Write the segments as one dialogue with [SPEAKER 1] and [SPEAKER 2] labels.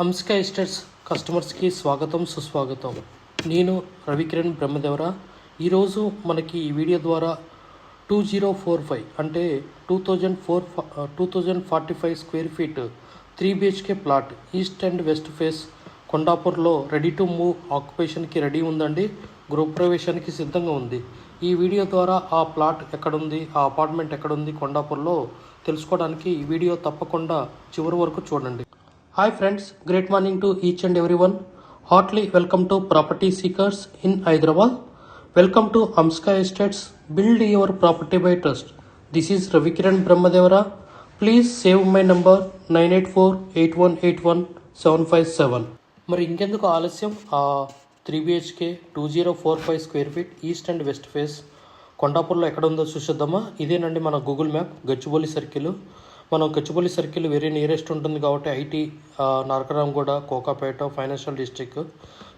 [SPEAKER 1] హంస్కా estates కస్టమర్స్కి స్వాగతం సుస్వాగతం. నేను రవికిరణ్ బ్రహ్మదేవరా. ఈరోజు మనకి ఈ వీడియో ద్వారా 2045 అంటే 2045 square feet 3 BHK flat east and west face కొండాపూర్లో రెడీ టు మూవ్ ఆక్యుపేషన్కి రెడీ ఉందండి. గృహప్రవేశానికి సిద్ధంగా ఉంది. ఈ వీడియో ద్వారా ఆ ప్లాట్ ఎక్కడుంది, ఆ అపార్ట్మెంట్ ఎక్కడుంది కొండాపూర్లో తెలుసుకోవడానికి ఈ వీడియో తప్పకుండా చివరి వరకు చూడండి. Hi friends, great morning to each and everyone. Heartily welcome to Property Seekers in Hyderabad. Welcome to Hamska Estates. Build your property by trust. This is Ravikiran Brahmadevara. Please save my number 9848181757. మరి ఇంకెందుకు ఆలస్యం, 3 BHK 2045 square feet east and west face కొండాపూర్లో ఎక్కడ ఉందో చూసేద్దామా. ఇదేనండి మన Google map. Gachibowli circle. మనం గచ్చిబౌలి సర్కిల్ వెరీ నియరెస్ట్ ఉంటుంది కాబట్టి IT, Nanakramguda, Kokapet, financial district.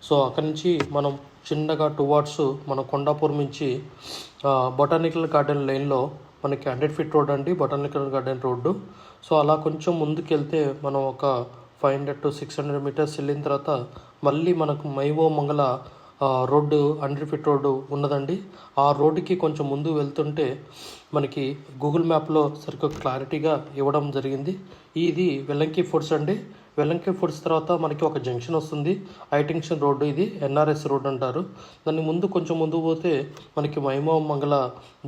[SPEAKER 1] So అక్కడి నుంచి మనం చిన్నగా టువార్డ్స్ మన కొండాపూర్ నుంచి బొటానికల్ గార్డెన్ లైన్లో మనకి 100 feet రోడ్ అండి, బొటానికల్ గార్డెన్ రోడ్డు. సో అలా కొంచెం ముందుకు వెళ్తే మనం ఒక 500 to 600 meters వెళ్ళిన తర్వాత మళ్ళీ మనకు మైవో మంగళ రోడ్డు 100 feet రోడ్డు ఉన్నదండి. ఆ రోడ్డుకి కొంచెం ముందు వెళ్తుంటే మనకి గూగుల్ మ్యాప్లో సరిగ్గా క్లారిటీగా ఇవ్వడం జరిగింది. ఇది వెల్లంకి ఫుడ్స్ అండి. వెల్లంకి ఫుడ్స్ తర్వాత మనకి ఒక జంక్షన్ వస్తుంది, హైటెన్షన్ రోడ్డు. ఇది NRS రోడ్ అంటారు. దాన్ని ముందు కొంచెం ముందు పోతే మనకి మైమో మంగళ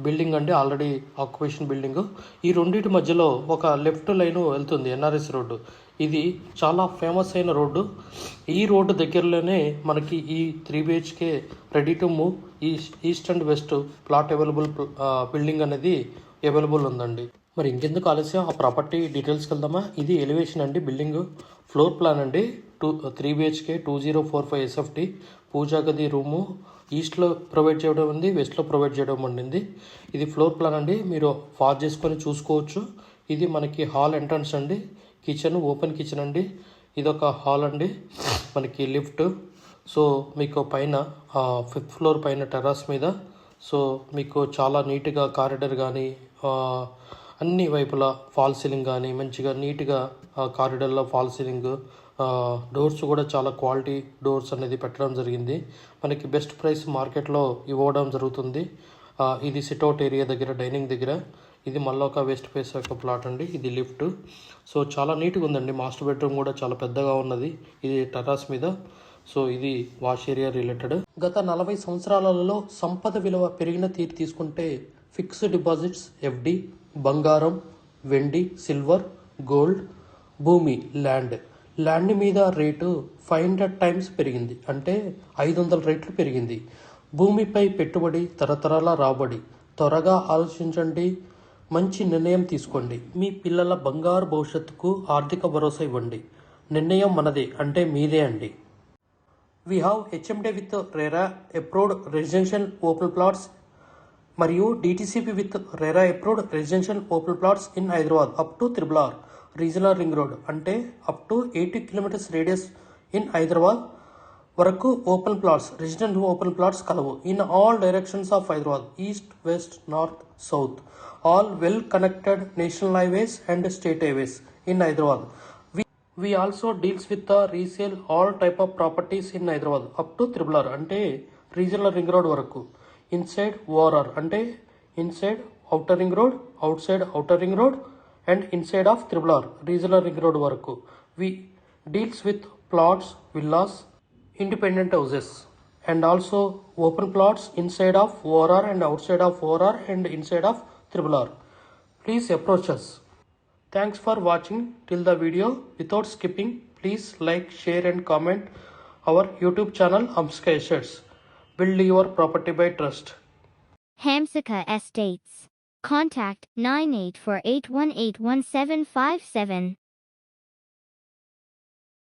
[SPEAKER 1] బిల్డింగ్ అండి, ఆల్రెడీ ఆక్యుపేషన్ బిల్డింగ్. ఈ రెండింటి మధ్యలో ఒక లెఫ్ట్ లైను వెళ్తుంది, NRS రోడ్డు. ఇది చాలా ఫేమస్ అయిన రోడ్డు. ఈ రోడ్డు దగ్గరలోనే మనకి ఈ 3 BHK ready to move east and west plot available building అనేది అవైలబుల్ ఉందండి. మరి ఇంకెందుకు ఆలస్యం, ఆ ప్రాపర్టీ డీటెయిల్స్కి వెళ్దామా. ఇది ఎలివేషన్ అండి, బిల్డింగ్ ఫ్లోర్ ప్లాన్ అండి. 3 BHK 2045 SFT. పూజా గది రూము ఈస్ట్లో ప్రొవైడ్ చేయడం ఉంది, వెస్ట్లో ప్రొవైడ్ చేయడం ఉండింది. ఇది ఫ్లోర్ ప్లాన్ అండి, మీరు ఫార్ చేసుకొని చూసుకోవచ్చు. ఇది మనకి హాల్ ఎంట్రన్స్ అండి. కిచెన్, ఓపెన్ కిచెన్ అండి. ఇదొక హాల్ అండి, మనకి లిఫ్ట్. సో మీకు పైన 5th floor పైన టెర్రస్ మీద. సో మీకు చాలా నీట్గా కారిడార్ కానీ అన్ని వైపులా ఫాల్ సీలింగ్ కానీ మంచిగా నీట్గా కారిడార్లో ఫాల్ సీలింగ్, డోర్స్ కూడా చాలా క్వాలిటీ డోర్స్ అనేది పెట్టడం జరిగింది. మనకి బెస్ట్ ప్రైస్ మార్కెట్లో ఇవ్వడం జరుగుతుంది. ఇది సిట్అవుట్ ఏరియా దగ్గర, డైనింగ్ దగ్గర. ఇది మళ్ళీ ఒక వెస్ట్ ఫేస్ యొక్క ప్లాట్ అండి. ఇది లిఫ్ట్. సో చాలా నీట్గా ఉందండి. మాస్టర్ బెడ్రూమ్ కూడా చాలా పెద్దగా ఉన్నది. ఇది టెర్రస్ మీద. సో ఇది వాష్ ఏరియా రిలేటెడ్. గత 40 సంవత్సరాలలో సంపద విలువ పెరిగిన తీరు తీసుకుంటే ఫిక్స్డ్ డిపాజిట్స్, FD, బంగారం, వెండి, సిల్వర్, గోల్డ్, భూమి, ల్యాండ్ మీద రేటు 500 times పెరిగింది, అంటే 500 రెట్లు పెరిగింది. భూమిపై పెట్టుబడి తరతరాల రాబడి. త్వరగా ఆలోచించండి, మంచి నిర్ణయం తీసుకోండి. మీ పిల్లల బంగారు భవిష్యత్తుకు ఆర్థిక భరోసా ఇవ్వండి. నిర్ణయం మనదే, అంటే మీదే అండి. We have HMD with RERA approved residential open plots మరియు DTCP with RERA approved residential open plots in Hyderabad up to RRR regional ring road, అంటే up to 80 kilometers radius in Hyderabad వరకు open plots, resident open plots కలవు. In all directions of Hyderabad, east, west, north, south, all well connected national highways and state highways in Hyderabad. We also deals with the resale all type of properties in Hyderabad up to RRR, అంటే regional ring road వరకు. Inside ORR, అంటే inside outer ring road, outside outer ring road and inside of RRR regional ring road వరకు. We deals with plots, villas, independent houses and also open plots inside of ORR and outside of ORR and inside of RRR. Please approach us. Thanks for watching till the video. Without skipping, please like, share and comment our YouTube channel Hamska Estates. Build your property by trust.
[SPEAKER 2] Hamsika Estates. Contact 9848181757.